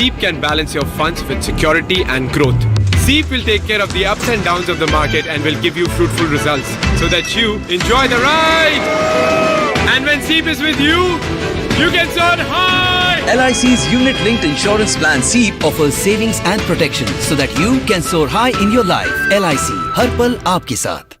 Seep can balance your funds with security and growth. Seep will take care of the ups and downs of the market and will give you fruitful results so that you enjoy the ride. And when Seep is with you, you can soar high. LIC's unit-linked insurance plan SEEP offers savings and protection so that you can soar high in your life. LIC, हर पल आपके साथ.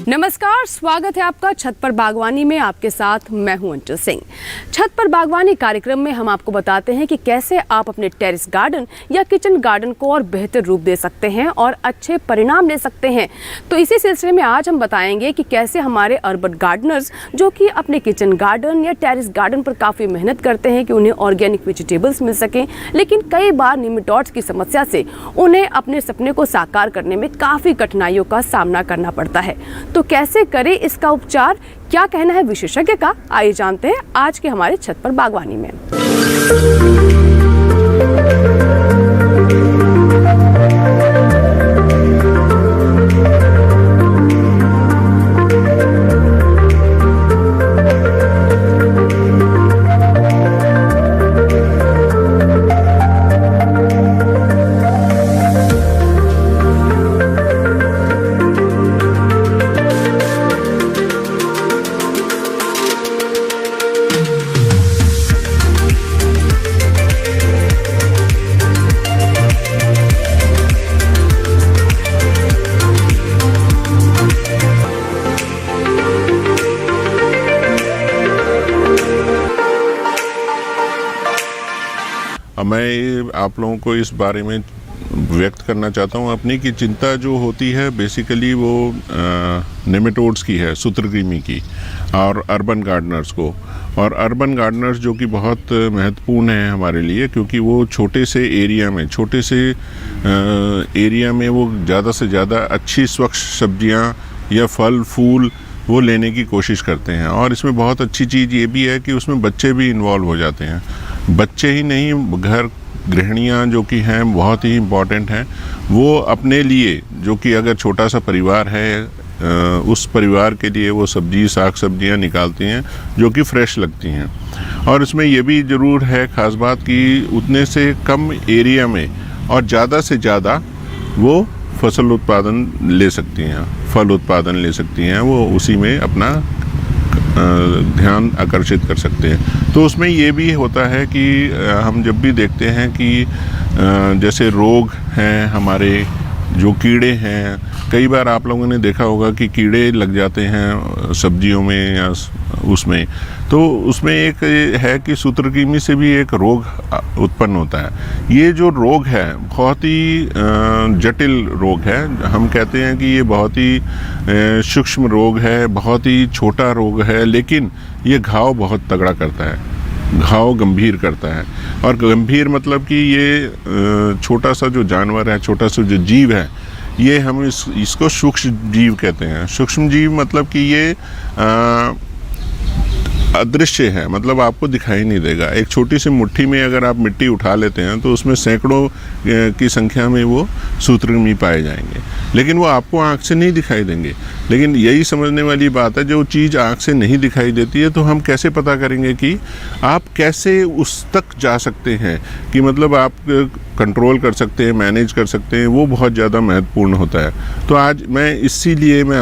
नमस्कार, स्वागत है आपका छत पर बागवानी में। आपके साथ मैं हूं अंचल सिंह। छत पर बागवानी कार्यक्रम में हम आपको बताते हैं कि कैसे आप अपने टेरेस गार्डन या किचन गार्डन को और बेहतर रूप दे सकते हैं और अच्छे परिणाम ले सकते हैं। तो इसी सिलसिले में आज हम बताएंगे कि कैसे हमारे अर्बन गार्डनर्स जो कि अपने किचन गार्डन या टेरेस गार्डन पर काफ़ी मेहनत करते हैं कि उन्हें ऑर्गेनिक वेजिटेबल्स मिल सकें, लेकिन कई बार निमेटोड्स की समस्या से उन्हें अपने सपने को साकार करने में काफ़ी कठिनाइयों का सामना करना पड़ता है। तो कैसे करें इसका उपचार, क्या कहना है विशेषज्ञ का, आइए जानते हैं आज के हमारे छत पर बागवानी में। मैं आप लोगों को इस बारे में व्यक्त करना चाहता हूँ अपनी की चिंता जो होती है बेसिकली वो नेमेटोड्स की है, सूत्रकृमि की, और अर्बन गार्डनर्स को। और अर्बन गार्डनर्स जो कि बहुत महत्वपूर्ण है हमारे लिए, क्योंकि वो छोटे से एरिया में वो ज़्यादा से ज़्यादा अच्छी स्वच्छ सब्जियाँ या फल फूल वो लेने की कोशिश करते हैं। और इसमें बहुत अच्छी चीज़ ये भी है कि उसमें बच्चे भी इन्वॉल्व हो जाते हैं। बच्चे ही नहीं, घर गृहिणियाँ जो कि हैं बहुत ही इम्पॉर्टेंट हैं। वो अपने लिए, जो कि अगर छोटा सा परिवार है, उस परिवार के लिए वो साग सब्जियाँ निकालती हैं जो कि फ्रेश लगती हैं। और इसमें ये भी ज़रूर है ख़ास बात कि उतने से कम एरिया में और ज़्यादा से ज़्यादा वो फसल उत्पादन ले सकती हैं, फल उत्पादन ले सकती हैं, वो उसी में अपना ध्यान आकर्षित कर सकते हैं। तो उसमें ये भी होता है कि हम जब भी देखते हैं कि जैसे रोग हैं, हमारे जो कीड़े हैं, कई बार आप लोगों ने देखा होगा कि कीड़े लग जाते हैं सब्जियों में या उसमें, तो उसमें एक है कि सूत्रकृमि से भी एक रोग उत्पन्न होता है। ये जो रोग है बहुत ही जटिल रोग है। हम कहते हैं कि ये बहुत ही सूक्ष्म रोग है, बहुत ही छोटा रोग है, लेकिन ये घाव बहुत तगड़ा करता है, घाव गंभीर करता है। और गंभीर मतलब कि ये छोटा सा जो जानवर है, छोटा सा जो जीव है, ये हम इसको सूक्ष्म जीव कहते हैं। सूक्ष्म जीव मतलब कि ये अदृश्य है, मतलब आपको दिखाई नहीं देगा। एक छोटी सी मुट्ठी में अगर आप मिट्टी उठा लेते हैं तो उसमें सैकड़ों की संख्या में वो सूत्रकृमि पाए जाएंगे, लेकिन वो आपको आँख से नहीं दिखाई देंगे। लेकिन यही समझने वाली बात है, जो चीज़ आँख से नहीं दिखाई देती है तो हम कैसे पता करेंगे कि आप कैसे उस तक जा सकते हैं, कि मतलब आप कंट्रोल कर सकते हैं, मैनेज कर सकते हैं, वो बहुत ज़्यादा महत्वपूर्ण होता है। तो आज मैं इसीलिए मैं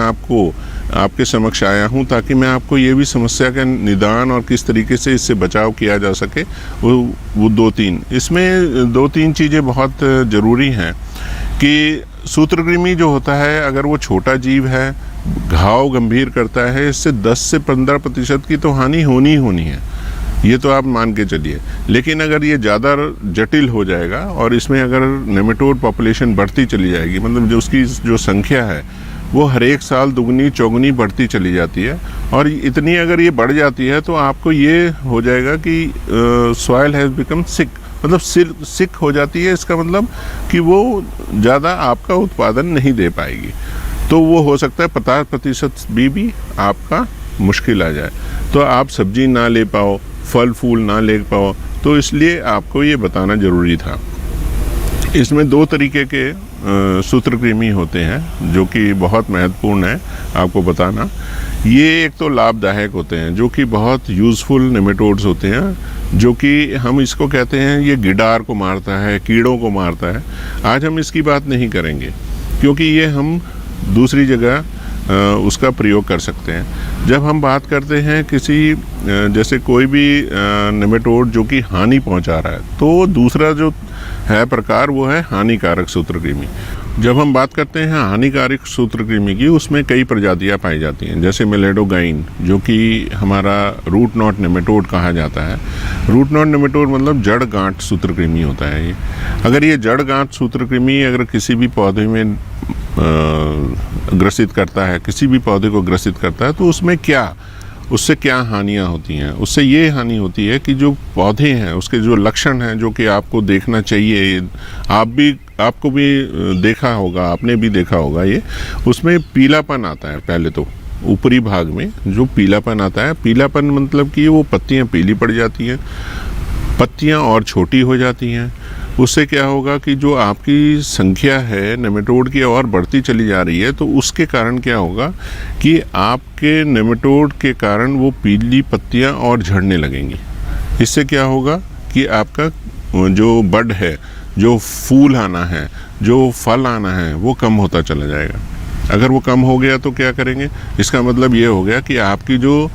आपके समक्ष आया हूँ, ताकि मैं आपको ये भी समस्या का निदान और किस तरीके से इससे बचाव किया जा सके, वो दो तीन चीज़ें बहुत ज़रूरी हैं। कि सूत्रकृमि जो होता है, अगर वो छोटा जीव है, घाव गंभीर करता है, इससे 10 से 15% की तो हानि होनी है, ये तो आप मान के चलिए। लेकिन अगर ये ज़्यादा जटिल हो जाएगा और इसमें अगर नेमेटोड पॉपुलेशन बढ़ती चली जाएगी, मतलब जो उसकी जो संख्या है वो हर एक साल दुगनी चौगुनी बढ़ती चली जाती है, और इतनी अगर ये बढ़ जाती है तो आपको ये हो जाएगा कि सॉइल हैज़ बिकम सिक, मतलब सिक हो जाती है। इसका मतलब कि वो ज़्यादा आपका उत्पादन नहीं दे पाएगी। तो वो हो सकता है 50% भी आपका मुश्किल आ जाए, तो आप सब्जी ना ले पाओ, फल फूल ना ले पाओ। तो इसलिए आपको ये बताना ज़रूरी था। इसमें 2 तरीके के सूत्रकृमि होते हैं जो कि बहुत महत्वपूर्ण है आपको बताना। ये एक तो लाभदायक होते हैं जो कि बहुत यूज़फुल नेमेटोड्स होते हैं, जो कि हम इसको कहते हैं ये गिडार को मारता है, कीड़ों को मारता है। आज हम इसकी बात नहीं करेंगे क्योंकि ये हम दूसरी जगह उसका प्रयोग कर सकते हैं। जब हम बात करते हैं किसी जैसे कोई भी नेमेटोड जो कि हानि पहुंचा रहा है, तो दूसरा जो है प्रकार वो है हानिकारक सूत्रकृमि। जब हम बात करते हैं हानिकारक सूत्रकृमि की, उसमें कई प्रजातियां पाई जाती हैं, जैसे मेलेडोगाइन जो कि हमारा रूट नॉट नेमेटोड कहा जाता है। रूट नॉट नेमेटोड मतलब जड़ गांठ सूत्रकृमि होता है ये। अगर ये जड़ गांठ सूत्रकृमि अगर किसी भी पौधे में ग्रसित करता है, किसी भी पौधे को ग्रसित करता है, तो उससे क्या हानियां होती हैं? उससे ये हानि होती है कि जो पौधे हैं उसके जो लक्षण हैं जो कि आपको देखना चाहिए, आपको भी देखा होगा, आपने भी देखा होगा, ये उसमें पीलापन आता है। पहले तो ऊपरी भाग में जो पीलापन आता है, पीलापन मतलब कि वो पत्तियां पीली पड़ जाती हैं, पत्तियां और छोटी हो जाती हैं। उससे क्या होगा कि जो आपकी संख्या है नेमेटोड की और बढ़ती चली जा रही है, तो उसके कारण क्या होगा कि आपके नेमेटोड के कारण वो पीली पत्तियां और झड़ने लगेंगी। इससे क्या होगा कि आपका जो बड है, जो फूल आना है, जो फल आना है, वो कम होता चला जाएगा। अगर वो कम हो गया तो क्या करेंगे? इसका मतलब ये हो गया कि आपकी जो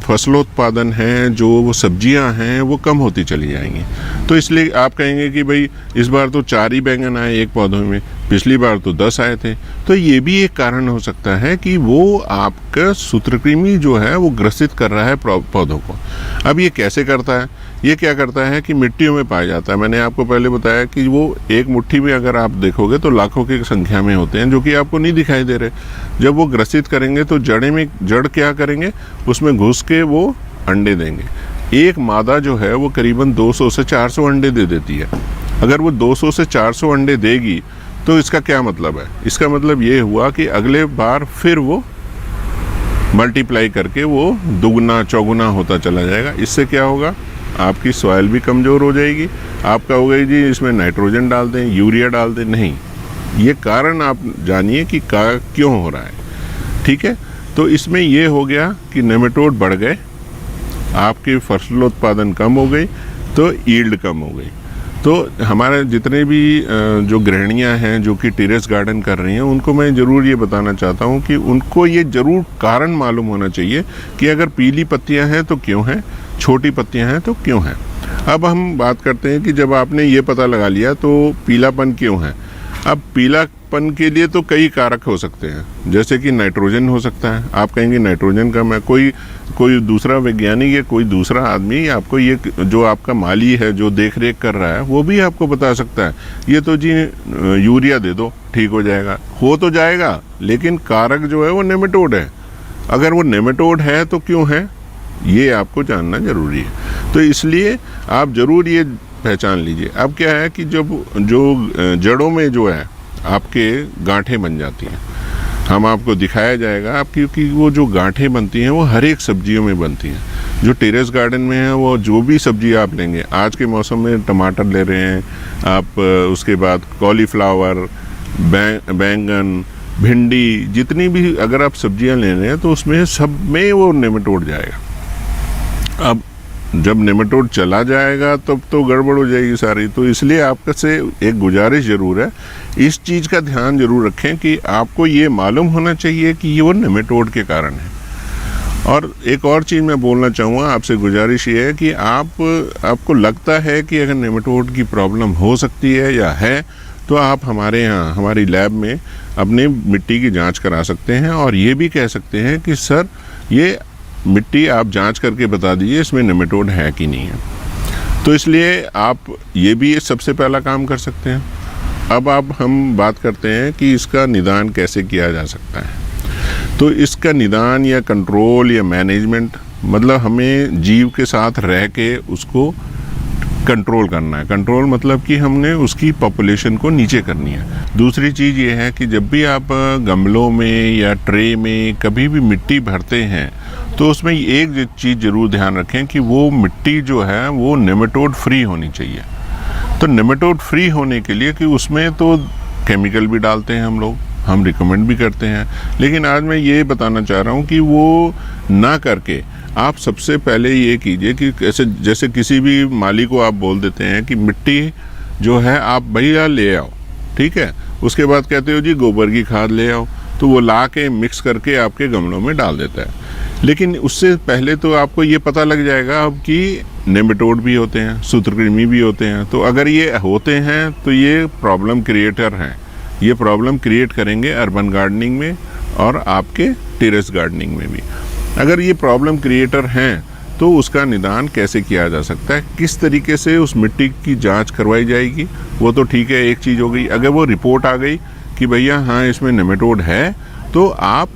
फसलोत्पादन है, जो सब्जियां हैं, वो कम होती चली जाएंगी। तो इसलिए आप कहेंगे कि भाई इस बार तो 4 ही बैंगन आए एक पौधे में, पिछली बार तो 10 आए थे। तो ये भी एक कारण हो सकता है कि वो आपका सूत्रकृमि जो है वो ग्रसित कर रहा है पौधों को। अब ये कैसे करता है? ये क्या करता है कि मिट्टियों में पाया जाता है। मैंने आपको पहले बताया कि वो एक मुट्ठी में अगर आप देखोगे तो लाखों की संख्या में होते हैं जो कि आपको नहीं दिखाई दे रहे। जब वो ग्रसित करेंगे तो जड़ क्या करेंगे? उसमें घुस के वो अंडे देंगे। एक मादा जो है वो करीबन 200 से 400 अंडे दे देती है। अगर वो 200 से 400 अंडे देगी तो इसका क्या मतलब है? इसका मतलब ये हुआ कि अगले बार फिर वो मल्टीप्लाई करके वो दुगना चौगुना होता चला जाएगा। इससे क्या होगा? आपकी सॉइल भी कमज़ोर हो जाएगी। आप कहोगे जी इसमें नाइट्रोजन डाल दें, यूरिया डाल दें। नहीं, ये कारण आप जानिए कि क्यों हो रहा है। ठीक है, तो इसमें ये हो गया कि नेमेटोड बढ़ गए, आपकी फसलोत्पादन कम हो गई, तो यील्ड कम हो गई। तो हमारे जितने भी जो गृहिणियाँ हैं जो कि टेरेस गार्डन कर रही हैं, उनको मैं ज़रूर ये बताना चाहता हूँ कि उनको ये ज़रूर कारण मालूम होना चाहिए कि अगर पीली पत्तियाँ हैं तो क्यों हैं, छोटी पत्तियाँ हैं तो क्यों हैं। अब हम बात करते हैं कि जब आपने ये पता लगा लिया तो पीलापन क्यों है। अब पीलापन के लिए तो कई कारक हो सकते हैं, जैसे कि नाइट्रोजन हो सकता है। आप कहेंगे नाइट्रोजन कम है, कोई दूसरा वैज्ञानिक या कोई दूसरा आदमी आपको ये, जो आपका माली है जो देख रेख कर रहा है, वो भी आपको बता सकता है ये तो जी यूरिया दे दो ठीक हो जाएगा। हो तो जाएगा, लेकिन कारक जो है वो नेमेटोड है। अगर वो नेमेटोड है तो क्यों है, ये आपको जानना ज़रूरी है। तो इसलिए आप ज़रूर ये पहचान लीजिए। अब क्या है कि जब जो जड़ों में जो है आपके गांठें बन जाती हैं, हम आपको दिखाया जाएगा आप, क्योंकि वो जो गांठें बनती हैं वो हर एक सब्जियों में बनती हैं। जो टेरेस गार्डन में है वो जो भी सब्जी आप लेंगे, आज के मौसम में टमाटर ले रहे हैं आप, उसके बाद कॉलीफ्लावर, बैंगन, भिंडी, जितनी भी अगर आप सब्जियां ले रहे हैं तो उसमें सब में वो नेमेटोड जाएगा। अब जब नेमेटोड चला जाएगा तब तो गड़बड़ हो जाएगी सारी। तो इसलिए आपसे से एक गुजारिश ज़रूर है, इस चीज़ का ध्यान ज़रूर रखें कि आपको ये मालूम होना चाहिए कि ये वो नेमेटोड के कारण है। और एक और चीज़ मैं बोलना चाहूँगा आपसे, गुजारिश ये है कि आपको लगता है कि अगर नेमेटोड की प्रॉब्लम हो सकती है या है, तो आप हमारे यहाँ हमारी लैब में अपनी मिट्टी की जांच करा सकते हैं और ये भी कह सकते हैं कि सर ये मिट्टी आप जांच करके बता दीजिए इसमें नेमेटोड है कि नहीं है। तो इसलिए आप ये भी सबसे पहला काम कर सकते हैं। अब हम बात करते हैं कि इसका निदान कैसे किया जा सकता है। तो इसका निदान या कंट्रोल या मैनेजमेंट, मतलब हमें जीव के साथ रह के उसको कंट्रोल करना है। कंट्रोल मतलब कि हमने उसकी पॉपुलेशन को नीचे करनी है। दूसरी चीज़ ये है कि जब भी आप गमलों में या ट्रे में कभी भी मिट्टी भरते हैं तो उसमें एक चीज़ ज़रूर ध्यान रखें कि वो मिट्टी जो है वो नेमेटोड फ्री होनी चाहिए। तो नेमेटोड फ्री होने के लिए कि उसमें तो केमिकल भी डालते हैं हम रिकमेंड भी करते हैं, लेकिन आज मैं ये बताना चाह रहा हूँ कि वो ना करके आप सबसे पहले ये कीजिए कि जैसे किसी भी माली को आप बोल देते हैं कि मिट्टी जो है आप भैया ले आओ, ठीक है, उसके बाद कहते हो जी गोबर की खाद ले आओ, तो वो ला के मिक्स करके आपके गमलों में डाल देता है। लेकिन उससे पहले तो आपको ये पता लग जाएगा अब कि नेमेटोड भी होते हैं, सूत्रकृमि भी होते हैं। तो अगर ये होते हैं तो ये प्रॉब्लम क्रिएटर हैं, ये प्रॉब्लम क्रिएट करेंगे अर्बन गार्डनिंग में और आपके टेरेस गार्डनिंग में भी। अगर ये प्रॉब्लम क्रिएटर हैं तो उसका निदान कैसे किया जा सकता है, किस तरीके से उस मिट्टी की जांच करवाई जाएगी, वो तो ठीक है, एक चीज़ हो गई। अगर वो रिपोर्ट आ गई कि भैया हाँ इसमें नेमेटोड है, तो आप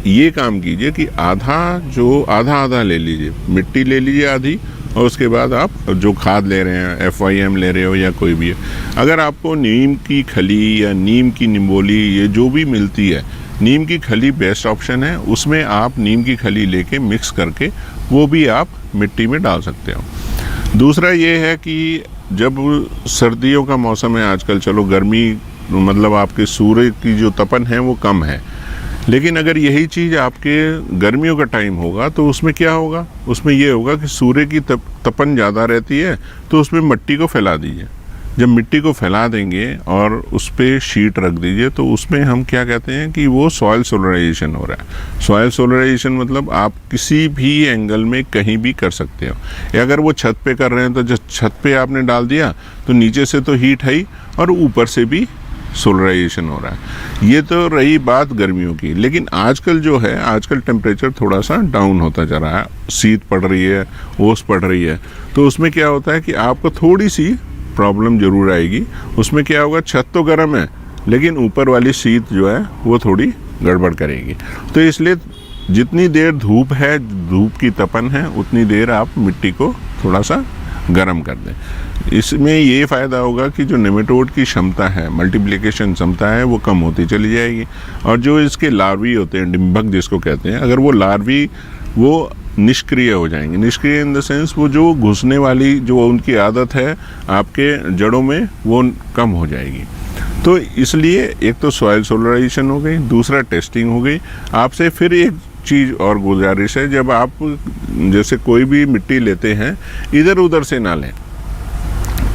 ये काम कीजिए कि आधा ले लीजिए, मिट्टी ले लीजिए आधी, और उसके बाद आप जो खाद ले रहे हैं, FYM ले रहे हो या कोई भी है, अगर आपको नीम की खली या नीम की निम्बोली ये जो भी मिलती है, नीम की खली बेस्ट ऑप्शन है, उसमें आप नीम की खली लेके मिक्स करके वो भी आप मिट्टी में डाल सकते हो। दूसरा ये है कि जब सर्दियों का मौसम है आजकल, चलो गर्मी मतलब आपके सूर्य की जो तपन है वो कम है, लेकिन अगर यही चीज़ आपके गर्मियों का टाइम होगा तो उसमें क्या होगा, उसमें ये होगा कि सूर्य की तपन ज़्यादा रहती है, तो उसमें मिट्टी को फैला दीजिए। जब मिट्टी को फैला देंगे और उस पर शीट रख दीजिए, तो उसमें हम क्या कहते हैं कि वो सॉइल सोलराइजेशन हो रहा है। सॉइल सोलराइजेशन मतलब आप किसी भी एंगल में कहीं भी कर सकते हो, या अगर वो छत पे कर रहे हैं तो जब छत पे आपने डाल दिया तो नीचे से तो हीट है ही और ऊपर से भी सोलराइजेशन हो रहा है। ये तो रही बात गर्मियों की, लेकिन आजकल जो है, आजकल टेम्परेचर थोड़ा सा डाउन होता जा रहा है, शीत पड़ रही है, ओस पड़ रही है, तो उसमें क्या होता है कि आपको थोड़ी सी प्रॉब्लम ज़रूर आएगी। उसमें क्या होगा, छत तो गर्म है लेकिन ऊपर वाली शीत जो है वो थोड़ी गड़बड़ करेगी। तो इसलिए जितनी देर धूप है, धूप की तपन है, उतनी देर आप मिट्टी को थोड़ा सा गर्म कर दें। इसमें ये फ़ायदा होगा कि जो नेमेटोड की क्षमता है, मल्टीप्लिकेशन क्षमता है, वो कम होती चली जाएगी। और जो इसके लार्वी होते हैं, डिम्बक जिसको कहते हैं, अगर वो लार्वी वो निष्क्रिय हो जाएंगे। निष्क्रिय इन द सेंस वो जो घुसने वाली जो उनकी आदत है आपके जड़ों में, वो कम हो जाएगी। तो इसलिए एक तो सॉइल सोलराइजेशन हो गई, दूसरा टेस्टिंग हो गई। आपसे फिर एक चीज़ और गुजारिश है, जब आप जैसे कोई भी मिट्टी लेते हैं इधर उधर से ना लें।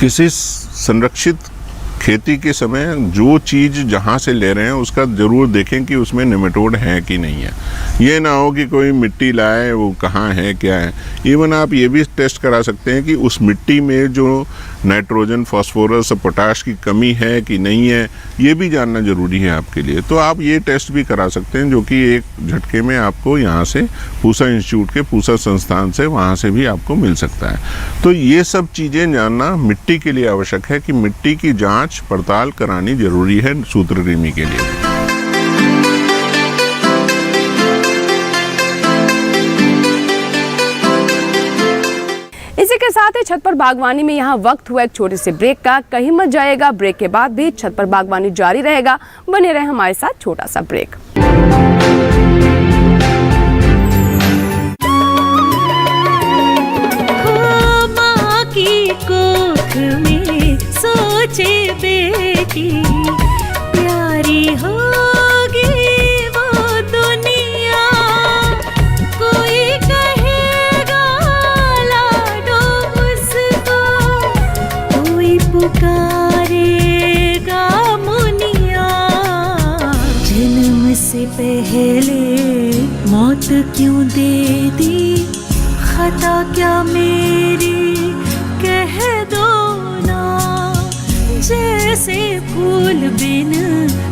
किसी संरक्षित खेती के समय जो चीज़ जहाँ से ले रहे हैं उसका ज़रूर देखें कि उसमें नेमेटोड है कि नहीं है। ये ना हो कि कोई मिट्टी लाए वो कहाँ है क्या है। इवन आप ये भी टेस्ट करा सकते हैं कि उस मिट्टी में जो नाइट्रोजन, फास्फोरस और पोटाश की कमी है कि नहीं है, ये भी जानना ज़रूरी है आपके लिए। तो आप ये टेस्ट भी करा सकते हैं, जो कि एक झटके में आपको यहाँ से पूसा इंस्टीट्यूट के पूसा संस्थान से वहाँ से भी आपको मिल सकता है। तो ये सब चीज़ें जानना मिट्टी के लिए आवश्यक है कि मिट्टी की जांच पड़ताल करानी ज़रूरी है सूत्रकृमि के लिए। इसी के साथ ही छत पर बागवानी में यहाँ वक्त हुआ एक छोटे से ब्रेक का। कहीं मत जाइएगा, ब्रेक के बाद भी छत पर बागवानी जारी रहेगा। बने रहे हमारे साथ, छोटा सा ब्रेक। माँ की कोख में सोचे बेटी, प्यारी होगी वो दुनिया। कोई कहेगा लाडो उसको, कोई पुकारेगा मुनिया। जन्म से पहले मौत क्यों दे दी, खता क्या मेरी कह दो ना। जैसे फूल बिन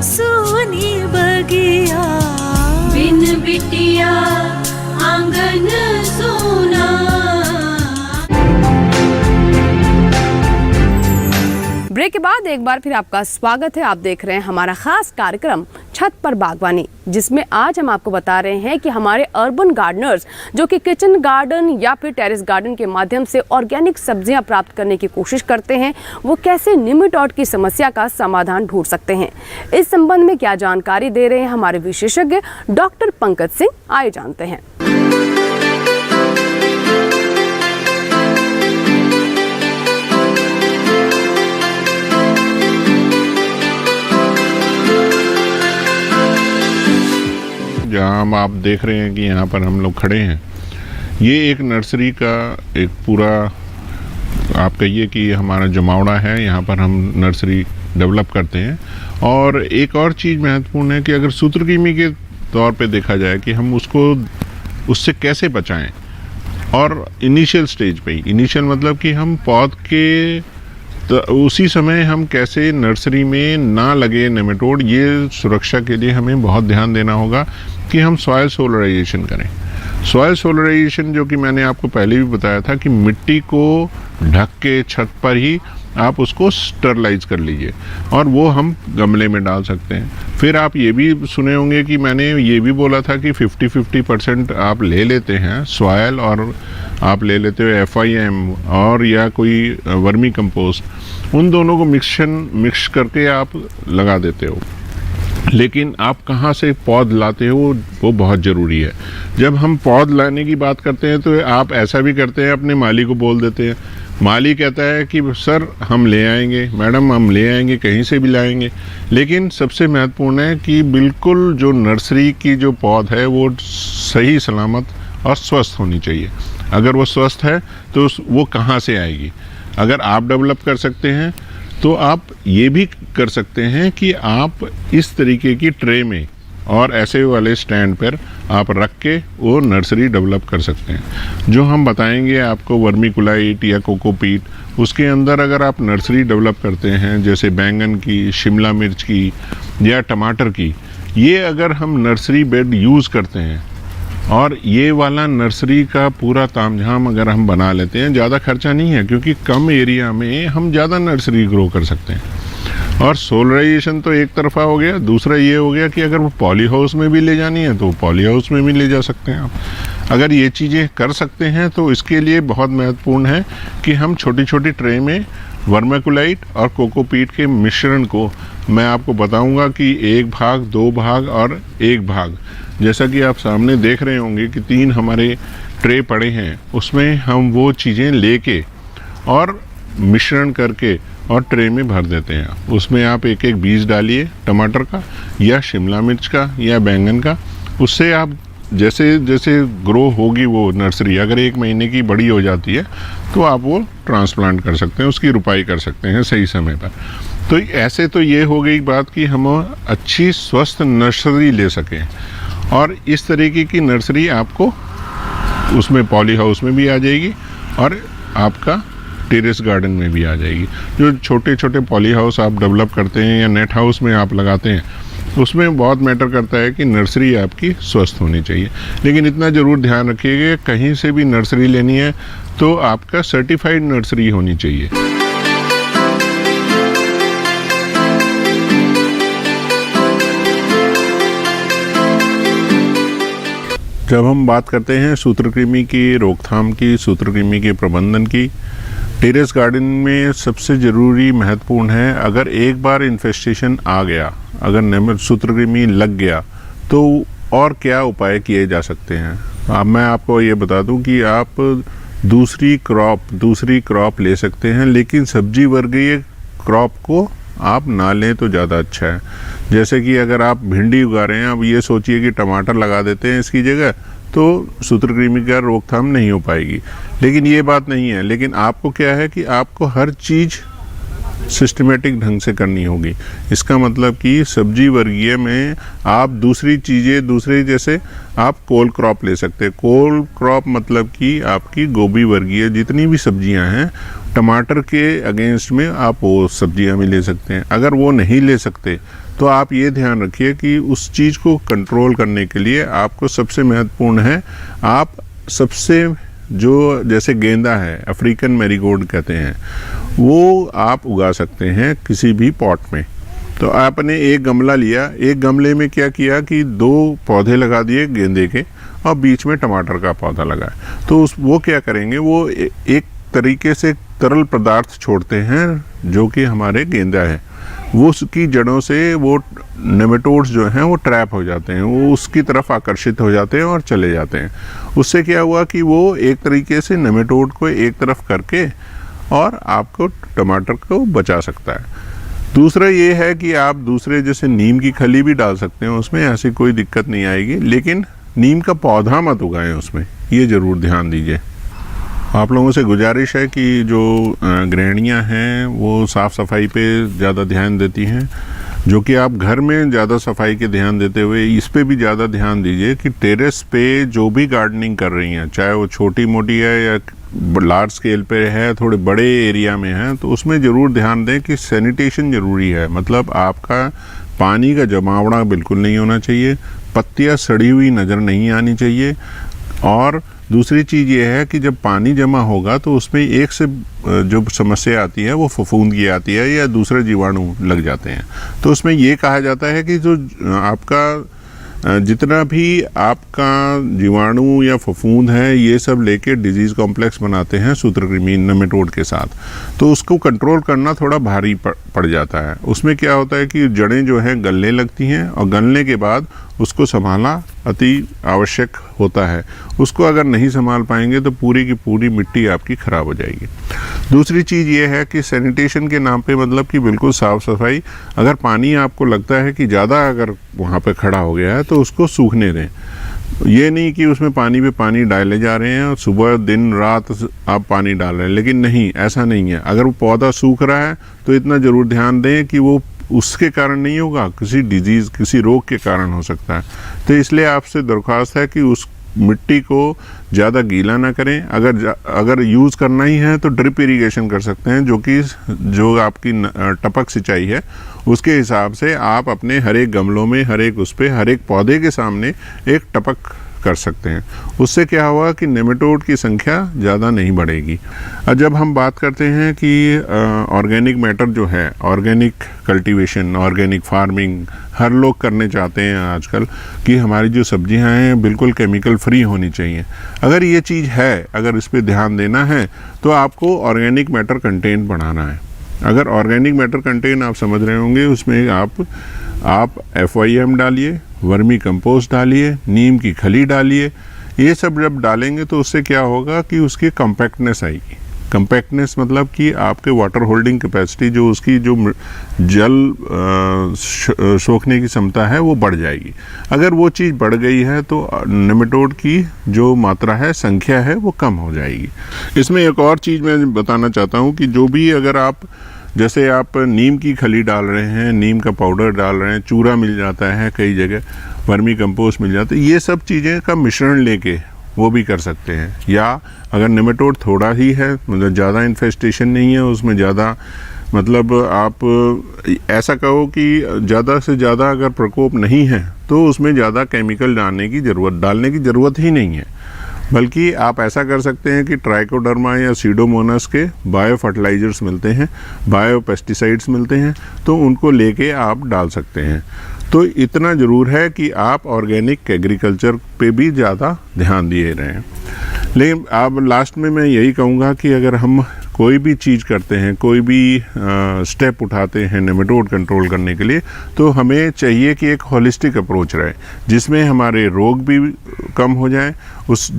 सोनी बगिया, बिन बिटिया आंगन सूना। ब्रेक के बाद एक बार फिर आपका स्वागत है। आप देख रहे हैं हमारा खास कार्यक्रम छत पर बागवानी, जिसमें आज हम आपको बता रहे हैं कि हमारे अर्बन गार्डनर्स जो कि किचन गार्डन या फिर टेरेस गार्डन के माध्यम से ऑर्गेनिक सब्जियां प्राप्त करने की कोशिश करते हैं, वो कैसे निमेटोड की समस्या का समाधान ढूंढ सकते हैं। इस संबंध में क्या जानकारी दे रहे हैं हमारे विशेषज्ञ डॉक्टर पंकज सिंह, आइए जानते हैं। जहाँ आप देख रहे हैं कि यहाँ पर हम लोग खड़े हैं, ये एक नर्सरी का एक पूरा आप कहिए कि हमारा जमावड़ा है। यहाँ पर हम नर्सरी डेवलप करते हैं। और एक और चीज़ महत्वपूर्ण है कि अगर सूत्रकृमि के तौर पे देखा जाए कि हम उससे कैसे बचाएं, और इनिशियल स्टेज पे ही, इनिशियल मतलब कि हम पौध के तो उसी समय हम कैसे नर्सरी में ना लगे नेमेटोड, ये सुरक्षा के लिए हमें बहुत ध्यान देना होगा कि हम सॉयल सोलराइजेशन करें। सॉयल सोलराइजेशन जो कि मैंने आपको पहले भी बताया था कि मिट्टी को ढक के छत पर ही आप उसको स्टरलाइज कर लीजिए, और वो हम गमले में डाल सकते हैं। फिर आप ये भी सुने होंगे कि मैंने ये भी बोला था कि 50-50% आप ले लेते हैं सॉयल, और आप ले लेते हो FIM और या कोई वर्मी कंपोस्ट, उन दोनों को मिक्स करके आप लगा देते हो। लेकिन आप कहाँ से पौध लाते हो वो बहुत ज़रूरी है। जब हम पौध लाने की बात करते हैं तो आप ऐसा भी करते हैं, अपने माली को बोल देते हैं, माली कहता है कि सर हम ले आएंगे, मैडम हम ले आएंगे, कहीं से भी लाएंगे। लेकिन सबसे महत्वपूर्ण है कि बिल्कुल जो नर्सरी की जो पौध है वो सही सलामत और स्वस्थ होनी चाहिए। अगर वो स्वस्थ है तो वो कहाँ से आएगी। अगर आप डेवलप कर सकते हैं तो आप ये भी कर सकते हैं कि आप इस तरीके की ट्रे में और ऐसे वाले स्टैंड पर आप रख के वो नर्सरी डेवलप कर सकते हैं। जो हम बताएंगे आपको वर्मीकुलाइट या कोकोपीट, उसके अंदर अगर आप नर्सरी डेवलप करते हैं, जैसे बैंगन की, शिमला मिर्च की या टमाटर की, ये अगर हम नर्सरी बेड यूज़ करते हैं और ये वाला नर्सरी का पूरा तामझाम अगर हम बना लेते हैं, ज़्यादा खर्चा नहीं है क्योंकि कम एरिया में हम ज़्यादा नर्सरी ग्रो कर सकते हैं। और सोलराइजेशन तो एक तरफा हो गया, दूसरा ये हो गया कि अगर वो पॉली हाउस में भी ले जानी है तो पॉली हाउस में भी ले जा सकते हैं आप। अगर ये चीज़ें कर सकते हैं तो इसके लिए बहुत महत्वपूर्ण है कि हम छोटी छोटी ट्रे में वर्मीकुलाइट और कोकोपीट के मिश्रण को, मैं आपको बताऊंगा कि 1 भाग, 2 भाग और 1 भाग, जैसा कि आप सामने देख रहे होंगे कि 3 हमारे ट्रे पड़े हैं, उसमें हम वो चीज़ें लेके और मिश्रण करके और ट्रे में भर देते हैं। उसमें आप एक एक बीज डालिए, टमाटर का या शिमला मिर्च का या बैंगन का। उससे आप जैसे जैसे ग्रो होगी वो नर्सरी, अगर 1 महीने की बड़ी हो जाती है तो आप वो ट्रांसप्लांट कर सकते हैं, उसकी रुपाई कर सकते हैं सही समय पर। तो ऐसे तो ये हो गई बात कि हम अच्छी स्वस्थ नर्सरी ले सकें, और इस तरीके की नर्सरी आपको उसमें पॉली हाउस में भी आ जाएगी और आपका टेरेस गार्डन में भी आ जाएगी। जो छोटे छोटे पॉली हाउस आप डेवलप करते हैं या नेट हाउस में आप लगाते हैं, उसमें बहुत मैटर करता है कि नर्सरी आपकी स्वस्थ होनी चाहिए। लेकिन इतना ज़रूर ध्यान रखिएगा, कहीं से भी नर्सरी लेनी है तो आपका सर्टिफाइड नर्सरी होनी चाहिए। जब हम बात करते हैं सूत्रकृमि की रोकथाम की, सूत्रकृमि के प्रबंधन की, टेरेस गार्डन में सबसे ज़रूरी महत्वपूर्ण है, अगर एक बार इन्फेस्टेशन आ गया, अगर सूत्रकृमि लग गया, तो और क्या उपाय किए जा सकते हैं। अब मैं आपको ये बता दूं कि आप दूसरी क्रॉप ले सकते हैं, लेकिन सब्जी वर्गीय क्रॉप को आप ना लें तो ज़्यादा अच्छा है। जैसे कि अगर आप भिंडी उगा रहे हैं, अब ये सोचिए कि टमाटर लगा देते हैं इसकी जगह, तो सूत्रकृमि का रोकथाम नहीं हो पाएगी। लेकिन ये बात नहीं है। लेकिन आपको क्या है कि आपको हर चीज़ सिस्टमेटिक ढंग से करनी होगी। इसका मतलब कि सब्जी वर्गीय में आप दूसरी चीज़ें, दूसरे जैसे आप कोल क्रॉप ले सकते हैं। कोल क्रॉप मतलब कि आपकी गोभी वर्गीय जितनी भी सब्जियां हैं, टमाटर के अगेंस्ट में आप वो सब्जियां भी ले सकते हैं। अगर वो नहीं ले सकते तो आप ये ध्यान रखिए कि उस चीज़ को कंट्रोल करने के लिए आपको सबसे महत्वपूर्ण है, आप सबसे जो जैसे गेंदा है, अफ्रीकन मैरीगोल्ड कहते हैं, वो आप उगा सकते हैं किसी भी पॉट में। तो आपने एक गमला लिया, एक गमले में क्या किया कि 2 पौधे लगा दिए गेंदे के और बीच में टमाटर का पौधा लगाया। तो वो क्या करेंगे, वो एक तरीके से तरल पदार्थ छोड़ते हैं जो कि हमारे गेंदा है, वो उसकी जड़ों से वो नेमेटोड्स जो हैं वो ट्रैप हो जाते हैं, वो उसकी तरफ आकर्षित हो जाते हैं और चले जाते हैं। उससे क्या हुआ कि वो एक तरीके से नेमेटोड को एक तरफ करके और आपको टमाटर को बचा सकता है। दूसरा ये है कि आप दूसरे जैसे नीम की खली भी डाल सकते हैं उसमें, ऐसी कोई दिक्कत नहीं आएगी, लेकिन नीम का पौधा मत उगाएं उसमें, ये ज़रूर ध्यान दीजिए। आप लोगों से गुजारिश है कि जो गृहिणियाँ हैं वो साफ़ सफाई पे ज़्यादा ध्यान देती हैं, जो कि आप घर में ज़्यादा सफाई के ध्यान देते हुए इस पे भी ज़्यादा ध्यान दीजिए कि टेरेस पे जो भी गार्डनिंग कर रही हैं, चाहे वो छोटी मोटी है या लार्ज स्केल पे है, थोड़े बड़े एरिया में है, तो उसमें ज़रूर ध्यान दें कि सैनिटेशन ज़रूरी है। मतलब आपका पानी का जमावड़ा बिल्कुल नहीं होना चाहिए, पत्तियाँ सड़ी हुई नज़र नहीं आनी चाहिए, और दूसरी चीज़ ये है कि जब पानी जमा होगा तो उसमें एक से जो समस्या आती है वो फफूंद की आती है या दूसरे जीवाणु लग जाते हैं। तो उसमें ये कहा जाता है कि जो आपका जितना भी आपका जीवाणु या फफूंद है ये सब लेके डिजीज़ कॉम्प्लेक्स बनाते हैं सूत्रकृमि नेमेटोड के साथ, तो उसको कंट्रोल करना थोड़ा भारी पड़ जाता है। उसमें क्या होता है कि जड़ें जो हैं गलने लगती हैं और गलने के बाद उसको संभालना अति आवश्यक होता है। उसको अगर नहीं संभाल पाएंगे तो पूरी की पूरी मिट्टी आपकी ख़राब हो जाएगी। दूसरी चीज़ ये है कि सैनिटेशन के नाम पे मतलब कि बिल्कुल साफ़ सफाई, अगर पानी आपको लगता है कि ज़्यादा अगर वहाँ पे खड़ा हो गया है तो उसको सूखने दें। ये नहीं कि उसमें पानी पे पानी डाले जा रहे हैं और सुबह दिन रात आप पानी डाल रहे हैं, लेकिन नहीं, ऐसा नहीं है। अगर वो पौधा सूख रहा है तो इतना ज़रूर ध्यान दें कि वो उसके कारण नहीं होगा, किसी डिजीज़ किसी रोग के कारण हो सकता है। तो इसलिए आपसे दरख्वास्त है कि उस मिट्टी को ज़्यादा गीला ना करें। अगर यूज़ करना ही है तो ड्रिप इरिगेशन कर सकते हैं, जो आपकी टपक सिंचाई है उसके हिसाब से आप अपने हर एक गमलों में हर एक पौधे के सामने एक टपक कर सकते हैं। उससे क्या हुआ कि नेमेटोड की संख्या ज़्यादा नहीं बढ़ेगी। और जब हम बात करते हैं कि ऑर्गेनिक मैटर जो है, ऑर्गेनिक कल्टीवेशन, ऑर्गेनिक फार्मिंग हर लोग करने चाहते हैं आजकल कि हमारी जो सब्जियां हैं बिल्कुल केमिकल फ्री होनी चाहिए। अगर ये चीज़ है, अगर इस पर ध्यान देना है तो आपको ऑर्गेनिक मैटर कंटेंट बढ़ाना है। अगर ऑर्गेनिक मैटर कंटेंट आप समझ रहे होंगे, उसमें आप FYM डालिए, वर्मी कंपोस्ट डालिए, नीम की खली डालिए। ये सब जब डालेंगे तो उससे क्या होगा कि उसकी कम्पैक्टनेस आएगी। कम्पैक्टनेस मतलब कि आपके वाटर होल्डिंग कैपेसिटी, जो उसकी जो जल सोखने की क्षमता है वो बढ़ जाएगी। अगर वो चीज़ बढ़ गई है तो नेमेटोड की जो मात्रा है, संख्या है, वो कम हो जाएगी। इसमें एक और चीज़ मैं बताना चाहता हूँ कि जो भी अगर आप जैसे आप नीम की खली डाल रहे हैं, नीम का पाउडर डाल रहे हैं, चूरा मिल जाता है कई जगह, वर्मी कंपोस्ट मिल जाता है, ये सब चीज़ें का मिश्रण लेके वो भी कर सकते हैं। या अगर नेमेटोड थोड़ा ही है, मतलब ज़्यादा इन्फेस्टेशन नहीं है उसमें, ज़्यादा मतलब आप ऐसा कहो कि ज़्यादा से ज़्यादा अगर प्रकोप नहीं है तो उसमें ज़्यादा केमिकल डालने की ज़रूरत ही नहीं है। बल्कि आप ऐसा कर सकते हैं कि ट्राइकोडर्मा या सीडोमोनास के बायो फर्टिलाइजर्स मिलते हैं, बायो पेस्टिसाइड्स मिलते हैं, तो उनको लेके आप डाल सकते हैं। तो इतना ज़रूर है कि आप ऑर्गेनिक एग्रीकल्चर पे भी ज़्यादा ध्यान दिए रहें। लेकिन अब लास्ट में मैं यही कहूँगा कि अगर हम कोई भी चीज़ करते हैं, कोई भी स्टेप उठाते हैं नेमेटोड कंट्रोल करने के लिए, तो हमें चाहिए कि एक होलिस्टिक अप्रोच रहे जिसमें हमारे रोग भी कम हो जाए।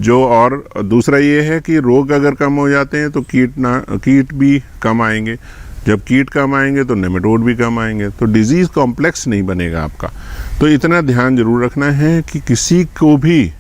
और दूसरा ये है कि रोग अगर कम हो जाते हैं तो कीट भी कम आएंगे। जब कीट कम आएंगे तो नेमेटोड भी कम आएंगे, तो डिजीज़ कॉम्प्लेक्स नहीं बनेगा आपका। तो इतना ध्यान जरूर रखना है कि किसी को भी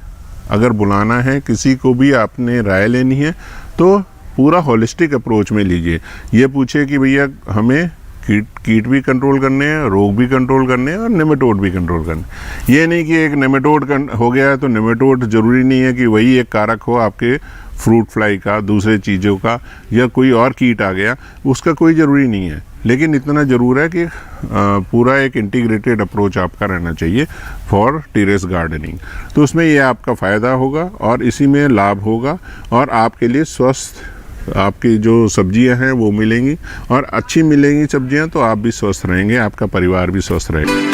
अगर बुलाना है, किसी को भी आपने राय लेनी है तो पूरा होलिस्टिक अप्रोच में लीजिए। ये पूछे कि भैया हमें कीट भी कंट्रोल करने हैं, रोग भी कंट्रोल करने हैं और नेमेटोड भी कंट्रोल करने। ये नहीं कि एक नेमेटोड हो गया है तो नेमेटोड ज़रूरी नहीं है कि वही एक कारक हो आपके फ्रूट फ्लाई का, दूसरे चीज़ों का, या कोई और कीट आ गया उसका कोई ज़रूरी नहीं है। लेकिन इतना ज़रूर है कि पूरा एक इंटीग्रेटेड अप्रोच आपका रहना चाहिए फॉर टेरेस गार्डनिंग। तो उसमें ये आपका फ़ायदा होगा और इसी में लाभ होगा और आपके लिए स्वस्थ आपकी जो सब्जियां हैं वो मिलेंगी और अच्छी मिलेंगी सब्जियां, तो आप भी स्वस्थ रहेंगे, आपका परिवार भी स्वस्थ रहेगा।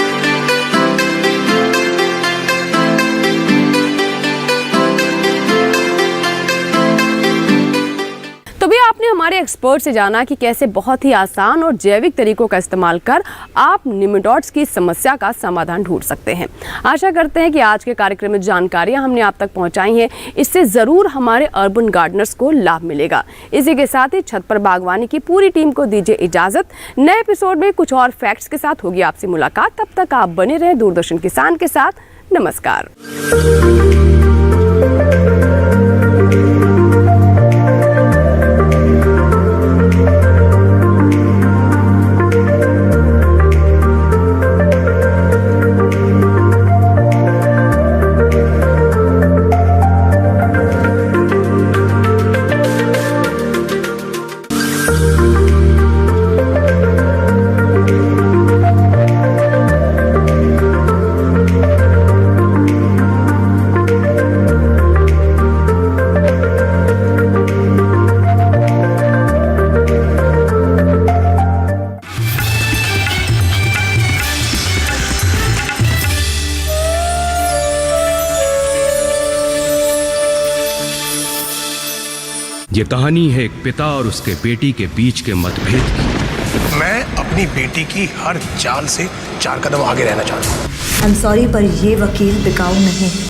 तो भी आपने हमारे एक्सपर्ट से जाना कि कैसे बहुत ही आसान और जैविक तरीकों का इस्तेमाल कर आप निमेटोड्स की समस्या का समाधान ढूंढ सकते हैं। आशा करते हैं कि आज के कार्यक्रम में जानकारियां हमने आप तक पहुंचाई हैं, इससे ज़रूर हमारे अर्बन गार्डनर्स को लाभ मिलेगा। इसी के साथ ही छत पर बागवानी की पूरी टीम को दीजिए इजाज़त। नए एपिसोड में कुछ और फैक्ट्स के साथ होगी आपसे मुलाकात। तब तक आप बने रहें दूरदर्शन किसान के साथ। नमस्कार। ये कहानी है एक पिता और उसके बेटी के बीच के मतभेद की। मैं अपनी बेटी की हर चाल से 4 कदम आगे रहना चाहता हूँ। I'm sorry, पर ये वकील बिकाऊ नहीं।